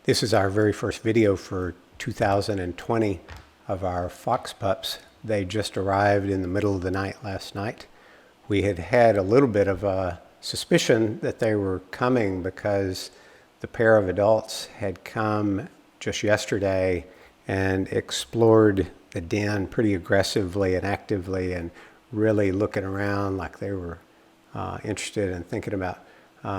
This is our very first video for 2020 of our fox pups. They just arrived in the middle of the night last night. We had had a little bit of a suspicion that they were coming because the pair of adults had come just yesterday and explored the den pretty aggressively and actively and really looking around like they were interested and thinking about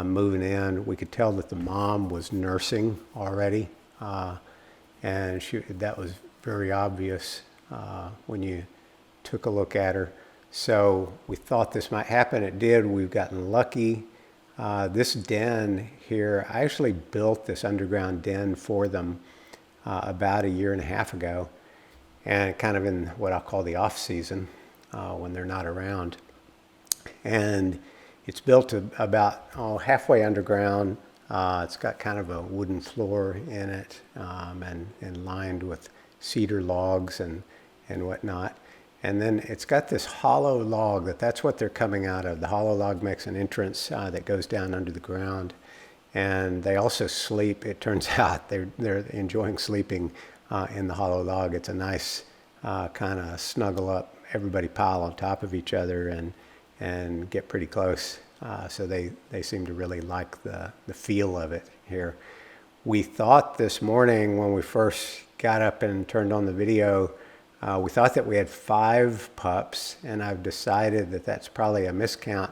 moving in. We could tell that the mom was nursing already, and that was very obvious when you took a look at her. So we thought this might happen. It did. We've gotten lucky. This den here, I actually built this underground den for them about 1.5 years ago, and kind of in what I'll call the off season when they're not around. And it's built about halfway underground. It's got kind of a wooden floor in it, and lined with cedar logs and whatnot. And then it's got this hollow log that's what they're coming out of. The hollow log makes an entrance that goes down under the ground. And they also sleep. It turns out they're enjoying sleeping in the hollow log. It's a nice kind of snuggle up, everybody pile on top of each other and get pretty close. So they seem to really like the feel of it here. We thought this morning when we first got up and turned on the video, we thought that we had 5 pups, and I've decided that that's probably a miscount.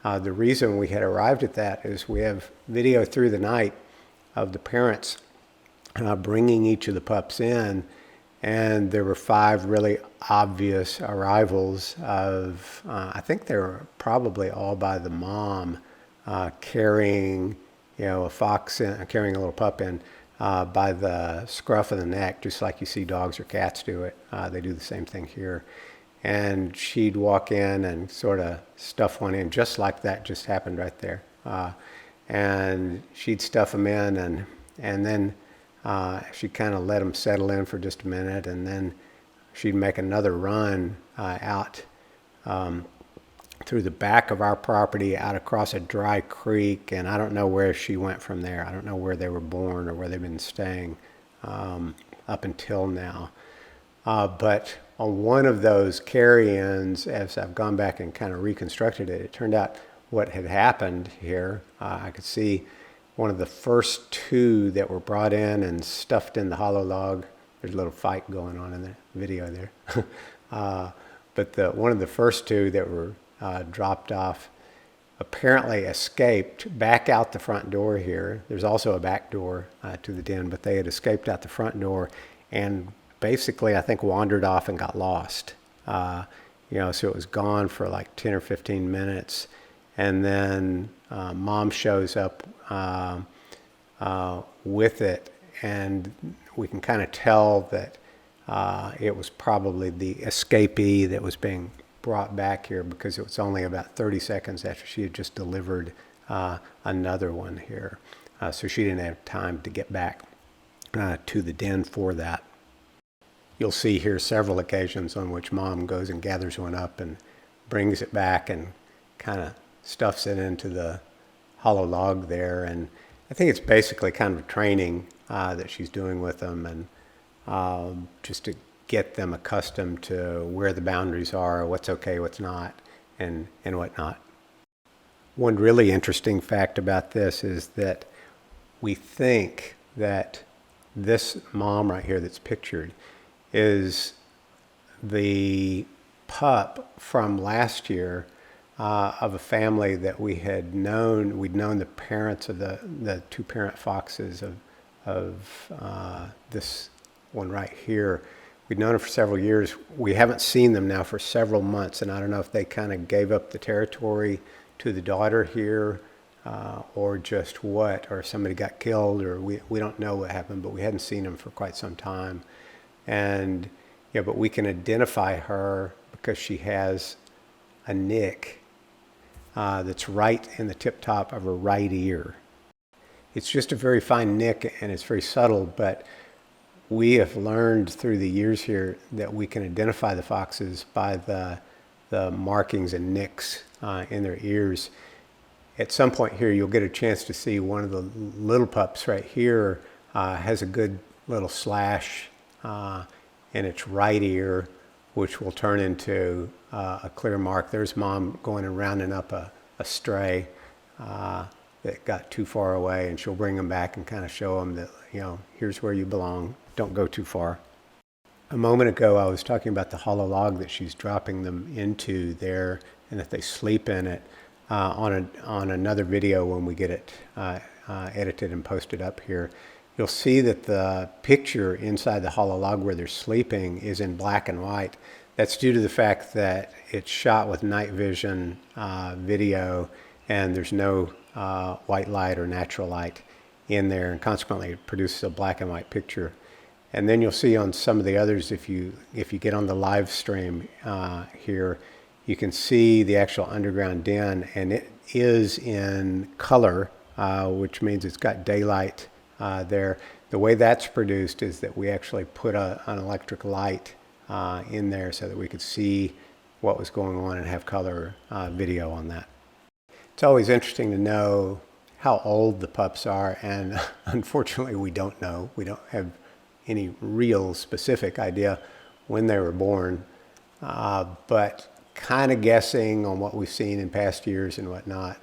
The reason we had arrived at that is we have video through the night of the parents bringing each of the pups in, and there were 5 really obvious arrivals of, I think they were probably all by the mom carrying, a fox in, carrying a little pup in by the scruff of the neck, just like you see dogs or cats do it. They do the same thing here. And she'd walk in and sort of stuff one in, just like that just happened right there. And she'd stuff them in, and then she'd kind of let them settle in for just a minute, and then she'd make another run out through the back of our property, out across a dry creek, and I don't know where she went from there. I don't know where they were born or where they've been staying up until now. But on one of those carry-ins, as I've gone back and kind of reconstructed it, it turned out what had happened here. I could see one of the first 2 that were brought in and stuffed in the hollow log. There's a little fight going on in the video there. But one of the first 2 that were dropped off apparently escaped back out the front door here. There's also a back door to the den, but they had escaped out the front door and basically, I think, wandered off and got lost. So it was gone for like 10 or 15 minutes. And then mom shows up with it, and we can kind of tell that it was probably the escapee that was being brought back here, because it was only about 30 seconds after she had just delivered another one here. So she didn't have time to get back to the den for that. You'll see here several occasions on which mom goes and gathers one up and brings it back and kind of stuffs it into the hollow log there. And I think it's basically kind of training that she's doing with them, and just to get them accustomed to where the boundaries are, what's okay, what's not, and whatnot. One really interesting fact about this is that we think that this mom right here that's pictured is the pup from last year of a family that we had known. We'd known the parents of the 2 parent foxes of this one right here. We'd known them for several years. We haven't seen them now for several months, and I don't know if they kind of gave up the territory to the daughter here or just what, or somebody got killed, or we don't know what happened, but we hadn't seen them for quite some time. And but we can identify her because she has a nick that's right in the tip top of her right ear. It's just a very fine nick, and it's very subtle, but we have learned through the years here that we can identify the foxes by the markings and nicks in their ears. At some point here, you'll get a chance to see one of the little pups right here has a good little slash in its right ear, which will turn into a clear mark. There's mom going and rounding up a stray that got too far away, and she'll bring them back and kind of show them that, here's where you belong. Don't go too far. A moment ago, I was talking about the hollow log that she's dropping them into there, and that they sleep in it. On another video, when we get it edited and posted up here, you'll see that the picture inside the hollow log where they're sleeping is in black and white. That's due to the fact that it's shot with night vision video, and there's no white light or natural light in there, and consequently it produces a black and white picture. And then you'll see on some of the others, if you get on the live stream here, you can see the actual underground den, and it is in color, which means it's got daylight there. The way that's produced is that we actually put an electric light in there so that we could see what was going on and have color video on that. It's always interesting to know how old the pups are, and unfortunately we don't know. We don't have any real specific idea when they were born, but kind of guessing on what we've seen in past years and whatnot,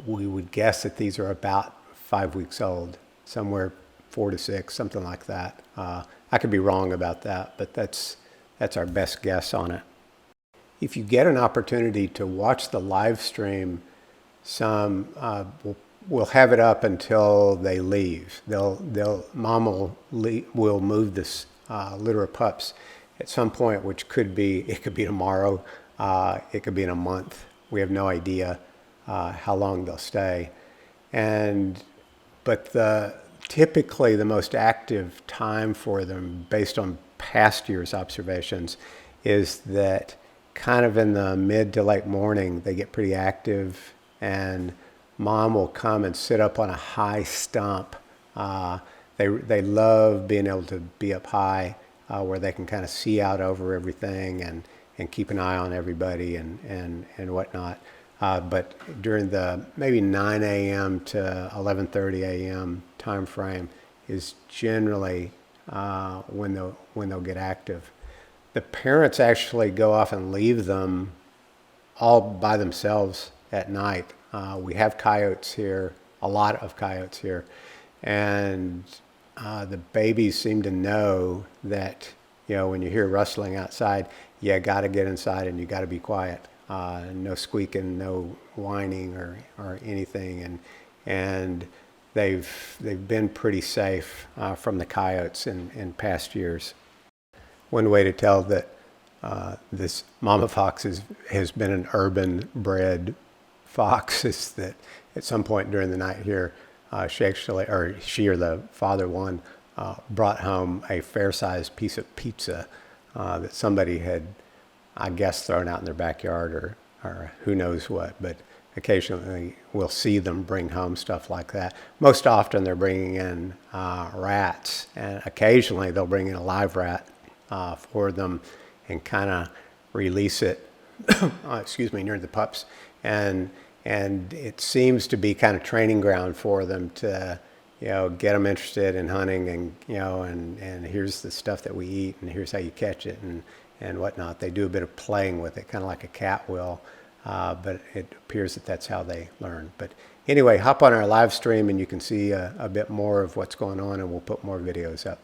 we would guess that these are about 5 weeks old, somewhere 4 to 6, something like that. I could be wrong about that, but that's our best guess on it. If you get an opportunity to watch the live stream, we'll have it up until they leave. Mom will move this litter of pups at some point, which could be tomorrow, it could be in a month. We have no idea how long they'll stay. But typically the most active time for them, based on past year's observations, is that kind of in the mid to late morning they get pretty active, and mom will come and sit up on a high stump. They love being able to be up high, where they can kind of see out over everything and keep an eye on everybody and whatnot. But during the maybe 9 a.m. to 11:30 a.m. time frame is generally when they'll get active. The parents actually go off and leave them all by themselves at night. We have coyotes here, a lot of coyotes here, and the babies seem to know that, when you hear rustling outside, you got to get inside and you got to be quiet. No squeaking, no whining or anything, and they've been pretty safe from the coyotes in past years. One way to tell that this mama fox has been an urban bred fox is that at some point during the night here, she or the father one brought home a fair-sized piece of pizza that somebody had, I guess, thrown out in their backyard or who knows what. But occasionally we'll see them bring home stuff like that. Most often they're bringing in rats, and occasionally they'll bring in a live rat for them and kind of release it near the pups, and it seems to be kind of training ground for them to get them interested in hunting, and here's the stuff that we eat, and here's how you catch it and whatnot. They do a bit of playing with it, kind of like a cat will, but it appears that that's how they learn. But anyway, hop on our live stream and you can see a bit more of what's going on, and we'll put more videos up.